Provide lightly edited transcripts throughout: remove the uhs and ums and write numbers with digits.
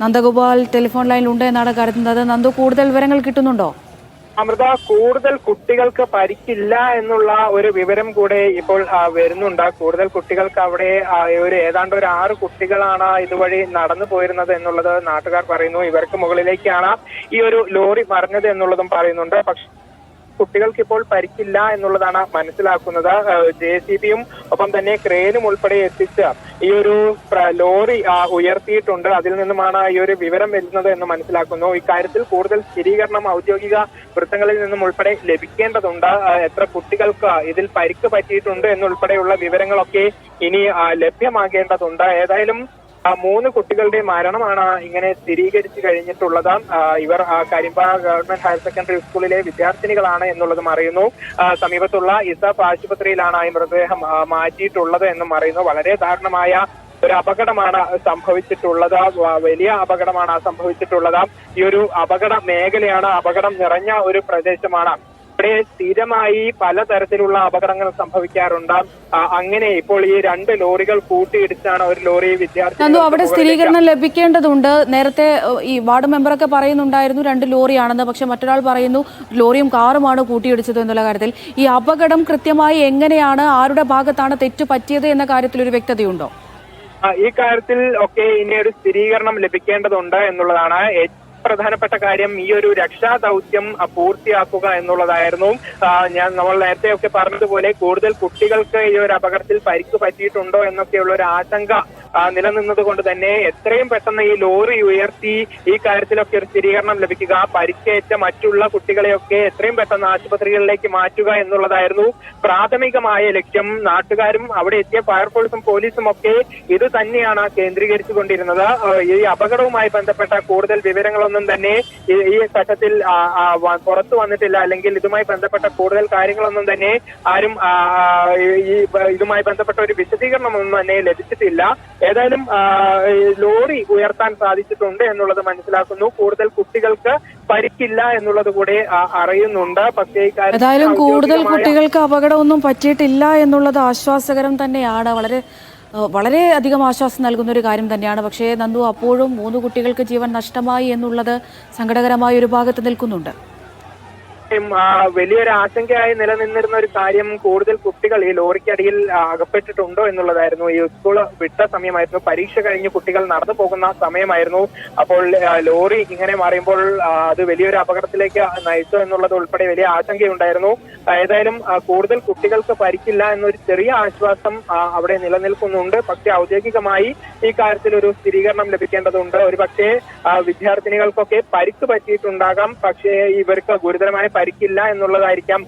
Nandagopal telephone ലൈനിലുണ്ട് എന്നാണ് കരുതുന്നത്. നന്ദു, കൂടുതൽ വിവരങ്ങൾ കിട്ടുന്നുണ്ടോ? അമൃത, കൂടുതൽ കുട്ടികൾക്ക് പരിക്കില്ല എന്നുള്ള ഒരു വിവരം കൂടെ ഇപ്പോൾ വരുന്നുണ്ട്. കൂടുതൽ കുട്ടികൾക്ക് അവിടെ ഏതാണ്ട് ഒരു 6 കുട്ടികളാണ് ഇതുവഴി നടന്നു പോയിരുന്നത് എന്നുള്ളത് നാട്ടുകാർ പറയുന്നു. ഇവർക്ക് മുകളിലേക്കാണ് ഈ ഒരു ലോറി മറിഞ്ഞത് എന്നുള്ളതും പറയുന്നുണ്ട്. പക്ഷേ കുട്ടികൾക്ക് ഇപ്പോൾ പരിക്കില്ല എന്നുള്ളതാണ് മനസ്സിലാക്കുന്നത്. JCBയും ഒപ്പം തന്നെ ക്രെയിനും ഉൾപ്പെടെ എത്തിച്ച് ഈ ഒരു ലോറി ഉയർത്തിയിട്ടുണ്ട്. അതിൽ നിന്നുമാണ് ഈ ഒരു വിവരം വരുന്നത് എന്ന് മനസ്സിലാക്കുന്നു. ഇക്കാര്യത്തിൽ കൂടുതൽ സ്ഥിരീകരണം ഔദ്യോഗിക വൃത്തങ്ങളിൽ നിന്നും ഉൾപ്പെടെ ലഭിക്കേണ്ടതുണ്ട്. എത്ര കുട്ടികൾക്ക് ഇതിൽ പരിക്ക് പറ്റിയിട്ടുണ്ട് എന്നുൾപ്പെടെയുള്ള വിവരങ്ങളൊക്കെ ഇനി ലഭ്യമാകേണ്ടതുണ്ട്. ഏതായാലും 3 കുട്ടികളുടെ മരണമാണ് ഇങ്ങനെ സ്ഥിരീകരിച്ചു കഴിഞ്ഞിട്ടുള്ളത്. ഇവർ കരിമ്പ ഗവൺമെന്റ് ഹയർ സെക്കൻഡറി സ്കൂളിലെ വിദ്യാർത്ഥിനികളാണ് എന്നുള്ളതും അറിയുന്നു. സമീപത്തുള്ള ഇസാഫ് ആശുപത്രിയിലാണ് ഈ മൃതദേഹം മാറ്റിയിട്ടുള്ളത് എന്നും അറിയുന്നു. വളരെ ദാരുണമായ ഒരു അപകടമാണ് സംഭവിച്ചിട്ടുള്ളത്. വലിയ അപകടമാണ് സംഭവിച്ചിട്ടുള്ളത്. ഈ ഒരു അപകട മേഖലയാണ്, അപകടം നിറഞ്ഞ ഒരു പ്രദേശമാണ്. ഇവിടെ സ്ഥിരമായി പലതരത്തിലുള്ള അപകടങ്ങൾ സംഭവിക്കാറുണ്ട്. അങ്ങനെ ഇപ്പോൾ ഈ 2 ലോറികൾ കൂട്ടിയിടിച്ചാണ് ഒരു ലോറി വിദ്യാർത്ഥി. അവിടെ സ്ഥിരീകരണം ലഭിക്കേണ്ടതുണ്ട്. നേരത്തെ ഈ വാർഡ് മെമ്പറൊക്കെ പറയുന്നുണ്ടായിരുന്നു 2 ലോറിയാണെന്ന്. പക്ഷെ മറ്റൊരാൾ പറയുന്നു ലോറിയും കാറുമാണ് കൂട്ടിയിടിച്ചത് എന്നുള്ള കാര്യത്തിൽ. ഈ അപകടം കൃത്യമായി എങ്ങനെയാണ്, ആരുടെ ഭാഗത്താണ് തെറ്റ് പറ്റിയത് എന്ന കാര്യത്തിൽ ഒരു വ്യക്തതയുണ്ടോ? ഈ കാര്യത്തിൽ ഒക്കെ ഇനി ഒരു സ്ഥിരീകരണം ലഭിക്കേണ്ടതുണ്ട് എന്നുള്ളതാണ് പ്രധാനപ്പെട്ട കാര്യം. ഈ ഒരു രക്ഷാ ദൗത്യം പൂർത്തിയാക്കുക എന്നുള്ളതായിരുന്നു. നമ്മൾ നേരത്തെയൊക്കെ പറഞ്ഞതുപോലെ കൂടുതൽ കുട്ടികൾക്ക് ഈ ഒരു അപകടത്തിൽ പരിക്ക് പറ്റിയിട്ടുണ്ടോ എന്നൊക്കെയുള്ള ഒരു ആശങ്ക നിലനിന്നത് കൊണ്ട് തന്നെ എത്രയും പെട്ടെന്ന് ഈ ലോറി ഉയർത്തി ഈ കാര്യത്തിലൊക്കെ ഒരു സ്ഥിരീകരണം ലഭിക്കുക, പരിക്കേറ്റ മറ്റുള്ള കുട്ടികളെയൊക്കെ എത്രയും പെട്ടെന്ന് ആശുപത്രികളിലേക്ക് മാറ്റുക എന്നുള്ളതായിരുന്നു പ്രാഥമികമായ ലക്ഷ്യം. നാട്ടുകാരും അവിടെ എത്തിയ ഫയർഫോഴ്സും പോലീസും ഒക്കെ ഇത് തന്നെയാണ് കേന്ദ്രീകരിച്ചുകൊണ്ടിരുന്നത്. ഈ അപകടവുമായി ബന്ധപ്പെട്ട കൂടുതൽ വിവരങ്ങളൊന്നും തന്നെ ഈ ഘട്ടത്തിൽ പുറത്തു വന്നിട്ടില്ല. അല്ലെങ്കിൽ ഇതുമായി ബന്ധപ്പെട്ട കൂടുതൽ കാര്യങ്ങളൊന്നും തന്നെ ആരും ഇതുമായി ബന്ധപ്പെട്ട ഒരു വിശദീകരണമൊന്നും തന്നെ ലഭിച്ചിട്ടില്ല. ഏതായാലും ലോറി ഉയർത്താൻ സാധിച്ചിട്ടുണ്ട് എന്നുള്ളത് മനസ്സിലാക്കുന്നു. കൂടുതൽ കുട്ടികൾക്ക് പരിക്കില്ല എന്നുള്ളത് കൂടെ അറിയുന്നുണ്ട്. പക്ഷേ ഏതായാലും കൂടുതൽ കുട്ടികൾക്ക് അപകടമൊന്നും പറ്റിയിട്ടില്ല എന്നുള്ളത് ആശ്വാസകരം തന്നെയാണ്. വളരെ അധികം ആശ്വാസം നൽകുന്ന ഒരു കാര്യം തന്നെയാണ്. പക്ഷേ നന്ദു, അപ്പോഴും 3 കുട്ടികൾക്ക് ജീവൻ നഷ്ടമായി എന്നുള്ളത് സങ്കടകരമായ ഒരു ഭാഗത്ത് നിൽക്കുന്നുണ്ട്. വലിയൊരു ആശങ്കയായി നിലനിന്നിരുന്ന ഒരു കാര്യം കൂടുതൽ കുട്ടികൾ ഈ ലോറിക്കടിയിൽ അകപ്പെട്ടിട്ടുണ്ടോ എന്നുള്ളതായിരുന്നു. ഈ സ്കൂൾ വിട്ട സമയമായിരുന്നു, പരീക്ഷ കഴിഞ്ഞ് കുട്ടികൾ നടന്നു പോകുന്ന സമയമായിരുന്നു. അപ്പോൾ ലോറി ഇങ്ങനെ മാറിയുമ്പോൾ അത് വലിയൊരു അപകടത്തിലേക്ക് നയിച്ചോ എന്നുള്ളത് ഉൾപ്പെടെ വലിയ ആശങ്കയുണ്ടായിരുന്നു. ഏതായാലും കൂടുതൽ കുട്ടികൾക്ക് പരിക്കില്ല എന്നൊരു ചെറിയ ആശ്വാസം അവിടെ നിലനിൽക്കുന്നുണ്ട്. പക്ഷേ ഔദ്യോഗികമായി ഈ കാര്യത്തിൽ ഒരു സ്ഥിരീകരണം ലഭിക്കേണ്ടതുണ്ട്. ഒരു പക്ഷേ വിദ്യാർത്ഥിനികൾക്കൊക്കെ പരിക്ക് പറ്റിയിട്ടുണ്ടാകാം, പക്ഷേ ഇവർക്ക് ഗുരുതരമായ പരിക്കില്ല എന്നുള്ളതായിരിക്കാം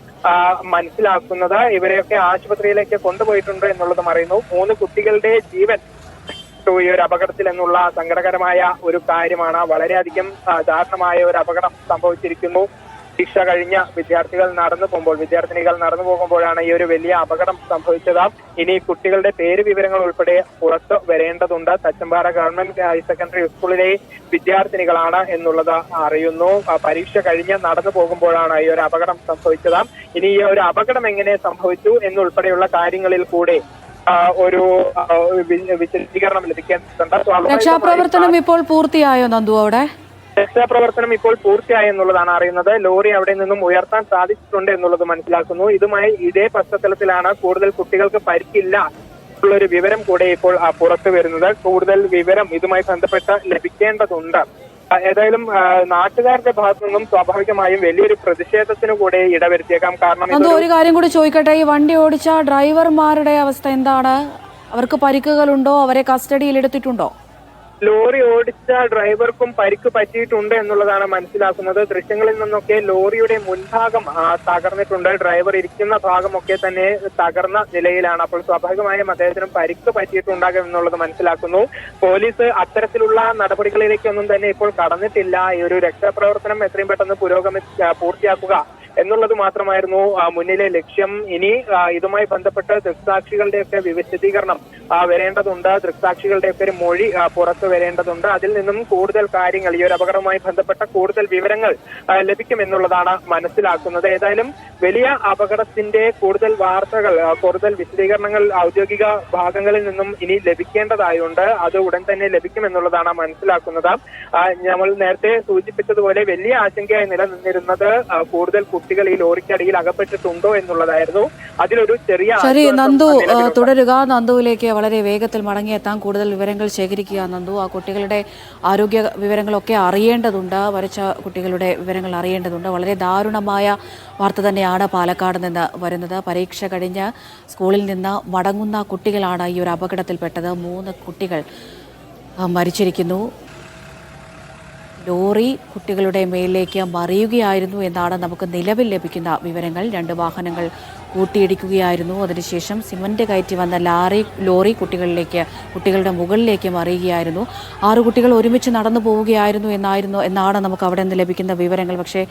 മനസ്സിലാക്കുന്നത്. ഇവരെയൊക്കെ ആശുപത്രിയിലേക്ക് കൊണ്ടുപോയിട്ടുണ്ട് എന്നുള്ളതും അറിയുന്നു. 3 കുട്ടികളുടെ ജീവൻ ഈ ഒരു അപകടത്തിൽ എന്നുള്ള സങ്കടകരമായ ഒരു കാര്യമാണ്. വളരെയധികം ദാരുണമായ ഒരു അപകടം സംഭവിച്ചിരിക്കുന്നു. പരീക്ഷ കഴിഞ്ഞ വിദ്യാർത്ഥിനികൾ നടന്നു പോകുമ്പോഴാണ് ഈ ഒരു വലിയ അപകടം സംഭവിച്ചത്. ഇനി കുട്ടികളുടെ പേര് വിവരങ്ങൾ ഉൾപ്പെടെ പുറത്തു വരേണ്ടതുണ്ട്. തച്ചമ്പാറ ഗവൺമെന്റ് ഹയർ സെക്കൻഡറി സ്കൂളിലെ വിദ്യാർത്ഥിനികളാണ് എന്നുള്ളത് അറിയുന്നു. പരീക്ഷ കഴിഞ്ഞ് നടന്നു പോകുമ്പോഴാണ് ഈ ഒരു അപകടം സംഭവിച്ചത്. ഇനി ഈ ഒരു അപകടം എങ്ങനെ സംഭവിച്ചു എന്നുൾപ്പെടെയുള്ള കാര്യങ്ങളിൽ കൂടെ ഒരു വിശദീകരണം ലഭിക്കേണ്ടതുണ്ട്. രക്ഷാപ്രവർത്തനം ഇപ്പോൾ പൂർത്തിയായോ നന്ദു? അവിടെ രക്ഷാപ്രവർത്തനം ഇപ്പോൾ പൂർത്തിയായി എന്നുള്ളതാണ് അറിയുന്നത്. ലോറി അവിടെ നിന്നും ഉയർത്താൻ സാധിച്ചിട്ടുണ്ട് എന്നുള്ളത് മനസ്സിലാക്കുന്നു. ഇതേ പശ്ചാത്തലത്തിലാണ് കൂടുതൽ കുട്ടികൾക്ക് പരിക്കില്ല എന്നുള്ളൊരു വിവരം കൂടെ ഇപ്പോൾ പുറത്തു വരുന്നത്. കൂടുതൽ വിവരം ഇതുമായി ബന്ധപ്പെട്ട് ലഭിക്കേണ്ടതുണ്ട്. ഏതായാലും നാട്ടുകാരുടെ ഭാഗത്തു നിന്നും സ്വാഭാവികമായും വലിയൊരു പ്രതിഷേധത്തിന് കൂടെ ഇടവരുത്തിയേക്കാം. കാരണം ഒരു കാര്യം കൂടി ചോദിക്കട്ടെ, ഈ വണ്ടി ഓടിച്ച ഡ്രൈവർമാരുടെ അവസ്ഥ എന്താണ്? അവർക്ക് പരിക്കുകളുണ്ടോ? അവരെ കസ്റ്റഡിയിൽ എടുത്തിട്ടുണ്ടോ? ലോറി ഓടിച്ച ഡ്രൈവർക്കും പരിക്ക് പറ്റിയിട്ടുണ്ട് എന്നുള്ളതാണ് മനസ്സിലാക്കുന്നത്. ദൃശ്യങ്ങളിൽ നിന്നൊക്കെ ലോറിയുടെ മുൻഭാഗം തകർന്നിട്ടുണ്ട്. ഡ്രൈവർ ഇരിക്കുന്ന ഭാഗമൊക്കെ തന്നെ തകർന്ന നിലയിലാണ്. അപ്പോൾ സ്വാഭാവികമായും അദ്ദേഹത്തിനും പരിക്ക് പറ്റിയിട്ടുണ്ടാകും എന്നുള്ളത് മനസ്സിലാക്കുന്നു. പോലീസ് അത്തരത്തിലുള്ള നടപടികളിലേക്കൊന്നും തന്നെ ഇപ്പോൾ കടന്നിട്ടില്ല. ഈ ഒരു രക്ഷാപ്രവർത്തനം എത്രയും പെട്ടെന്ന് പൂർത്തിയാക്കുക എന്നുള്ളത് മാത്രമായിരുന്നു മുന്നിലെ ലക്ഷ്യം. ഇനി ഇതുമായി ബന്ധപ്പെട്ട് ദൃക്സാക്ഷികളുടെയൊക്കെ വിശദീകരണം വരേണ്ടതുണ്ട്. ദൃക്സാക്ഷികളുടെയൊക്കെ ഒരു മൊഴി പുറത്തു വരേണ്ടതുണ്ട്. അതിൽ നിന്നും കൂടുതൽ കാര്യങ്ങൾ, ഈ ഒരു അപകടവുമായി ബന്ധപ്പെട്ട കൂടുതൽ വിവരങ്ങൾ ലഭിക്കുമെന്നുള്ളതാണ് മനസ്സിലാക്കുന്നത്. ഏതായാലും വലിയ അപകടത്തിന്റെ കൂടുതൽ വാർത്തകൾ, കൂടുതൽ വിശദീകരണങ്ങൾ ഔദ്യോഗിക ഭാഗങ്ങളിൽ നിന്നും ഇനി ലഭിക്കേണ്ടതായുണ്ട്. അത് ഉടൻ തന്നെ ലഭിക്കുമെന്നുള്ളതാണ് മനസ്സിലാക്കുന്നത്. നമ്മൾ നേരത്തെ സൂചിപ്പിച്ചതുപോലെ വലിയ ആശങ്കയായി നിലനിന്നിരുന്നത് കൂടുതൽ കുട്ടികൾ ഈ ലോറിക്കടിയിൽ അകപ്പെട്ടിട്ടുണ്ടോ എന്നുള്ളതായിരുന്നു. അതിലൊരു ചെറിയ ശരി നന്ദു, തുടരുക. നന്ദുവിലേക്ക് വളരെ വേഗത്തിൽ മടങ്ങിയെത്താൻ കൂടുതൽ വിവരങ്ങൾ ശേഖരിക്കുക നന്ദു. ആ കുട്ടികളുടെ ആരോഗ്യ വിവരങ്ങളൊക്കെ അറിയേണ്ടതുണ്ട്, മരിച്ച കുട്ടികളുടെ വിവരങ്ങൾ അറിയേണ്ടതുണ്ട്. വളരെ ദാരുണമായ വാർത്ത തന്നെയാണ് പാലക്കാട് നിന്ന് വരുന്നത്. പരീക്ഷ കഴിഞ്ഞ് സ്കൂളിൽ നിന്ന് മടങ്ങുന്ന കുട്ടികളാണ് ഈ ഒരു അപകടത്തിൽപ്പെട്ടത്. 3 കുട്ടികൾ മരിച്ചിരിക്കുന്നു. ലോറി കുട്ടികളുടെ മേലിലേക്ക് മറിയുകയായിരുന്നു എന്നാണ് നമുക്ക് നിലവിൽ ലഭിക്കുന്ന വിവരങ്ങൾ. 2 വാഹനങ്ങൾ കൂട്ടിയിടിക്കുകയായിരുന്നു. അതിനുശേഷം സിമന്റ് കയറ്റി വന്ന ലോറി കുട്ടികളുടെ മുകളിലേക്ക് മറിയുകയായിരുന്നു. 6 കുട്ടികൾ ഒരുമിച്ച് നടന്നു പോവുകയായിരുന്നു എന്നാണ് നമുക്ക് അവിടെ നിന്ന് ലഭിക്കുന്ന വിവരങ്ങൾ. പക്ഷേ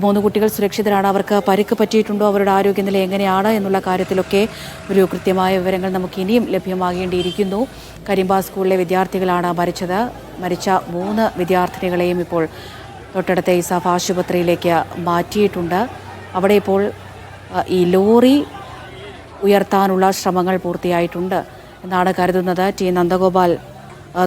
3 കുട്ടികൾ സുരക്ഷിതരാണ്. അവർക്ക് പരിക്ക് പറ്റിയിട്ടുണ്ടോ, അവരുടെ ആരോഗ്യനില എങ്ങനെയാണ് എന്നുള്ള കാര്യത്തിലൊക്കെ ഒരു കൃത്യമായ വിവരങ്ങൾ നമുക്ക് ഇനിയും ലഭ്യമാകേണ്ടിയിരിക്കുന്നു. കരിമ്പ സ്കൂളിലെ വിദ്യാർത്ഥികളാണ് മരിച്ചത്. മരിച്ച 3 വിദ്യാർത്ഥിനികളെയും ഇപ്പോൾ തൊട്ടടുത്ത ഇസാഫ് ആശുപത്രിയിലേക്ക് മാറ്റിയിട്ടുണ്ട്. അവിടെ ഇപ്പോൾ ഈ ലോറി ഉയർത്താനുള്ള ശ്രമങ്ങൾ പൂർത്തിയായിട്ടുണ്ട് എന്നാണ് കരുതുന്നത്. ടി നന്ദഗോപാൽ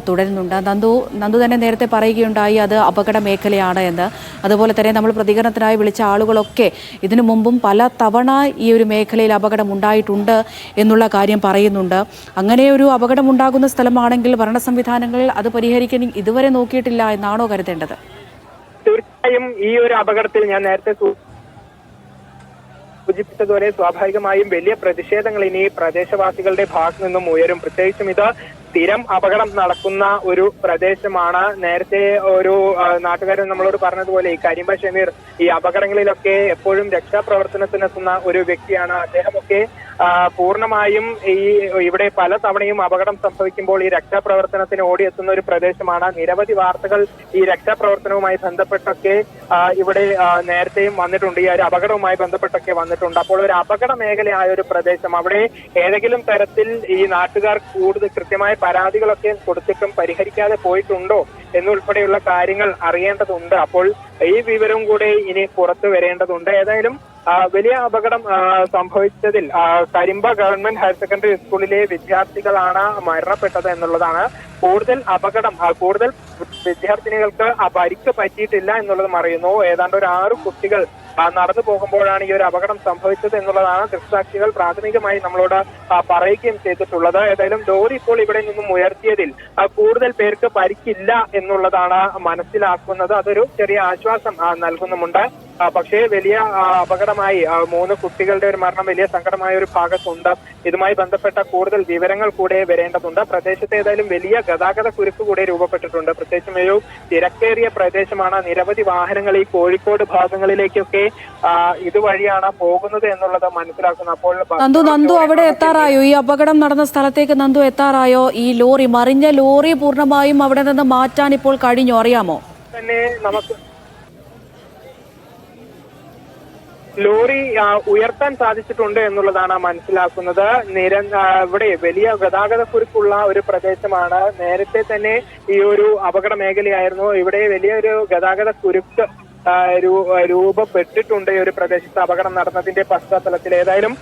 തുടരുന്നുണ്ട്. നന്ദു തന്നെ നേരത്തെ പറയുകയുണ്ടായി അത് അപകട മേഖലയാണ് എന്ന്. അതുപോലെ തന്നെ നമ്മൾ പ്രതികരണത്തിനായി വിളിച്ച ആളുകളൊക്കെ ഇതിനു മുമ്പും പല തവണ ഈ ഒരു മേഖലയിൽ അപകടം ഉണ്ടായിട്ടുണ്ട് എന്നുള്ള കാര്യം പറയുന്നുണ്ട്. അങ്ങനെ ഒരു അപകടം ഉണ്ടാകുന്ന സ്ഥലമാണെങ്കിൽ ഭരണ സംവിധാനങ്ങൾ അത് പരിഹരിക്കാൻ ഇതുവരെ നോക്കിയിട്ടില്ല എന്നാണോ കരുതേണ്ടത്? തീർച്ചയായും ഈ ഒരു അപകടത്തിൽ ഞാൻ നേരത്തെ സൂചിപ്പിച്ചതുപോലെ സ്വാഭാവികമായും വലിയ പ്രതിഷേധങ്ങൾ ഇനി പ്രദേശവാസികളുടെ ഭാഗത്തു നിന്നും ഉയരും. പ്രത്യേകിച്ചും ഇത് സ്ഥിരം അപകടം നടക്കുന്ന ഒരു പ്രദേശമാണ്. നേരത്തെ ഒരു നാട്ടുകാരൻ നമ്മളോട് പറഞ്ഞതുപോലെ ഈ കരിമ്പ ഷമീർ ഈ അപകടങ്ങളിലൊക്കെ എപ്പോഴും രക്ഷാപ്രവർത്തനത്തിനെത്തുന്ന ഒരു വ്യക്തിയാണ്. അദ്ദേഹമൊക്കെ പൂർണ്ണമായും ഇവിടെ പല തവണയും അപകടം സംഭവിക്കുമ്പോൾ ഈ രക്ഷാപ്രവർത്തനത്തിന് ഓടിയെത്തുന്ന ഒരു പ്രദേശമാണ്. നിരവധി വാർത്തകൾ ഈ രക്ഷാപ്രവർത്തനവുമായി ബന്ധപ്പെട്ടൊക്കെ ഇവിടെ നേരത്തെയും വന്നിട്ടുണ്ട്. ഈ ഒരു അപകടവുമായി ബന്ധപ്പെട്ടൊക്കെ വന്നിട്ടുണ്ട്. അപ്പോൾ ഒരു അപകട മേഖലയായ ഒരു പ്രദേശം, അവിടെ ഏതെങ്കിലും തരത്തിൽ ഈ നാട്ടുകാർ കൂടുതൽ കൃത്യമായ പരാതികളൊക്കെ കൊടുത്തിട്ടും പരിഹരിക്കാതെ പോയിട്ടുണ്ടോ എന്നുൾപ്പെടെയുള്ള കാര്യങ്ങൾ അറിയേണ്ടതുണ്ട്. അപ്പോൾ ഈ വിവരവും കൂടെ ഇനി പുറത്തു വരേണ്ടതുണ്ട്. ഏതായാലും വലിയ അപകടം സംഭവിച്ചതിൽ കരിമ്പ ഗവൺമെന്റ് ഹയർ സെക്കൻഡറി സ്കൂളിലെ വിദ്യാർത്ഥികളാണ് മരണപ്പെട്ടത് എന്നുള്ളതാണ്. കൂടുതൽ വിദ്യാർത്ഥിനികൾക്ക് പരിക്ക് പറ്റിയിട്ടില്ല എന്നുള്ളതും അറിയുന്നു. ഏതാണ്ട് ഒരു 6 കുട്ടികൾ നടന്നു പോകുമ്പോഴാണ് ഈ ഒരു അപകടം സംഭവിച്ചത് എന്നുള്ളതാണ് ദൃക്സാക്ഷികൾ പ്രാഥമികമായി നമ്മളോട് പറയുകയും ചെയ്തിട്ടുള്ളത്. ഏതായാലും ലോറി ഇപ്പോൾ ഇവിടെ നിന്നും ഉയർത്തിയതിൽ കൂടുതൽ പേർക്ക് പരിക്കില്ല എന്നുള്ളതാണ് മനസ്സിലാക്കുന്നത്. അതൊരു ചെറിയ ആശ്വാസം നൽകുന്നുമുണ്ട്. പക്ഷേ വലിയ അപകടമായി 3 കുട്ടികളുടെ ഒരു മരണം വലിയ സങ്കടമായ ഒരു ഭാഗത്തുണ്ട്. ഇതുമായി ബന്ധപ്പെട്ട കൂടുതൽ വിവരങ്ങൾ കൂടെ വരേണ്ടതുണ്ട്. പ്രദേശത്ത് ഏതായാലും വലിയ ഗതാഗത കുരുക്ക് കൂടെ രൂപപ്പെട്ടിട്ടുണ്ട്. പ്രത്യേകിച്ചും ഒരു തിരക്കേറിയ പ്രദേശമാണ്. നിരവധി വാഹനങ്ങൾ ഈ കോഴിക്കോട് ഭാഗങ്ങളിലേക്കൊക്കെ ഇതുവഴിയാണ് പോകുന്നത് എന്നുള്ളത് മനസ്സിലാക്കുന്നു. അപ്പോൾ നന്ദു അവിടെ എത്താറായോ? ഈ അപകടം നടന്ന സ്ഥലത്തേക്ക് നന്ദു എത്താറായോ? ഈ മറിഞ്ഞ ലോറി പൂർണ്ണമായും അവിടെ നിന്ന് മാറ്റാൻ ഇപ്പോൾ കഴിഞ്ഞോ, അറിയാമോ? തന്നെ നമുക്ക് ലോറി ഉയർത്താൻ സാധിച്ചിട്ടുണ്ട് എന്നുള്ളതാണ് മനസ്സിലാക്കുന്നത്. ഇവിടെ വലിയ ഗതാഗത കുരുക്കുള്ള ഒരു പ്രദേശമാണ്. നേരത്തെ തന്നെ ഈ ഒരു അപകട മേഖലയായിരുന്നു. ഇവിടെ വലിയൊരു ഗതാഗത കുരുക്ക് രൂപപ്പെട്ടിട്ടുണ്ട് ഈ ഒരു പ്രദേശത്ത് അപകടം നടന്നതിന്റെ പശ്ചാത്തലത്തിൽ. ഏതായാലും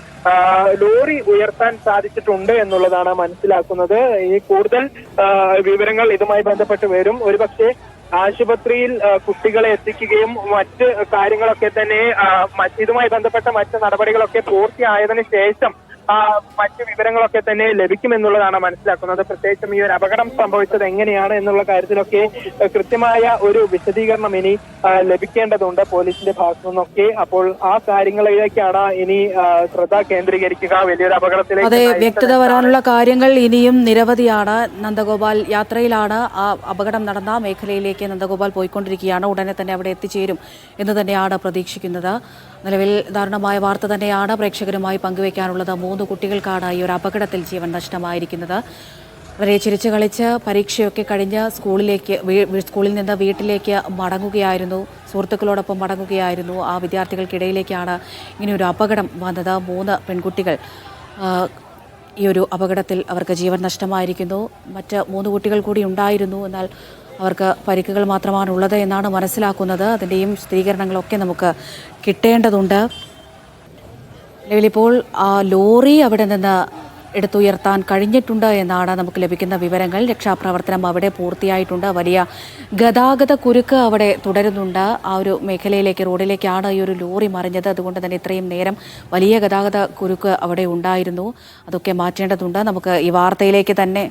ലോറി ഉയർത്താൻ സാധിച്ചിട്ടുണ്ട് എന്നുള്ളതാണ് മനസ്സിലാക്കുന്നത്. ഈ കൂടുതൽ വിവരങ്ങൾ ഇതുമായി ബന്ധപ്പെട്ട് വരും. ഒരുപക്ഷെ ആശുപത്രിയിൽ കുട്ടികളെ എത്തിക്കുകയും മറ്റ് കാര്യങ്ങളൊക്കെ തന്നെ ഇതുമായി ബന്ധപ്പെട്ട മറ്റ് നടപടികളൊക്കെ പൂർത്തിയായതിനു ശേഷം മറ്റ് വിവരങ്ങളൊക്കെ തന്നെ ലഭിക്കുമെന്നുള്ളതാണ് മനസ്സിലാക്കുന്നത്. പ്രത്യേകിച്ചും ഈ ഒരു അപകടം സംഭവിച്ചത് എങ്ങനെയാണ് എന്നുള്ള കാര്യത്തിലൊക്കെ കൃത്യമായ ഒരു വിശദീകരണം ഇനി ലഭിക്കേണ്ടതുണ്ട് പോലീസിന്റെ ഭാഗത്തു നിന്നൊക്കെ. അപ്പോൾ ആ കാര്യങ്ങളിലേക്കാണ് ഇനി ശ്രദ്ധ കേന്ദ്രീകരിക്കുക. വലിയൊരു അപകടത്തിലേക്ക് അതെ, വ്യക്തത വരാനുള്ള കാര്യങ്ങൾ ഇനിയും നിരവധിയാണ്. നന്ദഗോപാൽ യാത്രയിലാണ്. ആ അപകടം നടന്ന മേഖലയിലേക്ക് നന്ദഗോപാൽ പോയിക്കൊണ്ടിരിക്കുകയാണ്. ഉടനെ തന്നെ അവിടെ എത്തിച്ചേരും എന്ന് തന്നെയാണ് പ്രതീക്ഷിക്കുന്നത്. നിലവിൽ ദാരുണമായ വാർത്ത തന്നെയാണ് പ്രേക്ഷകരുമായി പങ്കുവയ്ക്കാനുള്ളത്. 3 കുട്ടികൾക്കാണ് ഈ ഒരു അപകടത്തിൽ ജീവൻ നഷ്ടമായിരിക്കുന്നത്. വളരെ ചിരിച്ചു കളിച്ച് പരീക്ഷയൊക്കെ കഴിഞ്ഞ് സ്കൂളിൽ നിന്ന് വീട്ടിലേക്ക് മടങ്ങുകയായിരുന്നു, സുഹൃത്തുക്കളോടൊപ്പം മടങ്ങുകയായിരുന്നു. ആ വിദ്യാർത്ഥികൾക്കിടയിലേക്കാണ് ഇങ്ങനെയൊരു അപകടം വന്നത്. 3 പെൺകുട്ടികൾ ഈ ഒരു അപകടത്തിൽ അവർക്ക് ജീവൻ നഷ്ടമായിരിക്കുന്നു. മറ്റ് 3 കുട്ടികൾ കൂടി ഉണ്ടായിരുന്നു. എന്നാൽ അവർക്ക് പരിക്കുകൾ മാത്രമാണ് ഉള്ളത് എന്നാണ് മനസ്സിലാക്കുന്നത്. അതിൻ്റെയും സ്ഥിരീകരണങ്ങളൊക്കെ നമുക്ക് കിട്ടേണ്ടതുണ്ട്. നിലവിലിപ്പോൾ ആ ലോറി അവിടെ നിന്ന് എടുത്തുയർത്താൻ കഴിഞ്ഞിട്ടുണ്ട് എന്നാണ് നമുക്ക് ലഭിക്കുന്ന വിവരങ്ങൾ. രക്ഷാപ്രവർത്തനം അവിടെ പൂർത്തിയായിട്ടുണ്ട്. വലിയ ഗതാഗത കുരുക്ക് അവിടെ തുടരുന്നുണ്ട്. ആ ഒരു മേഖലയിലേക്ക്, റോഡിലേക്കാണ് ഈ ഒരു ലോറി മറിഞ്ഞത്. അതുകൊണ്ട് തന്നെ ഇത്രയും നേരം വലിയ ഗതാഗത കുരുക്ക് അവിടെ ഉണ്ടായിരുന്നു. അതൊക്കെ മാറ്റേണ്ടതുണ്ട്. നമുക്ക് ഈ വാർത്തയിലേക്ക് തന്നെ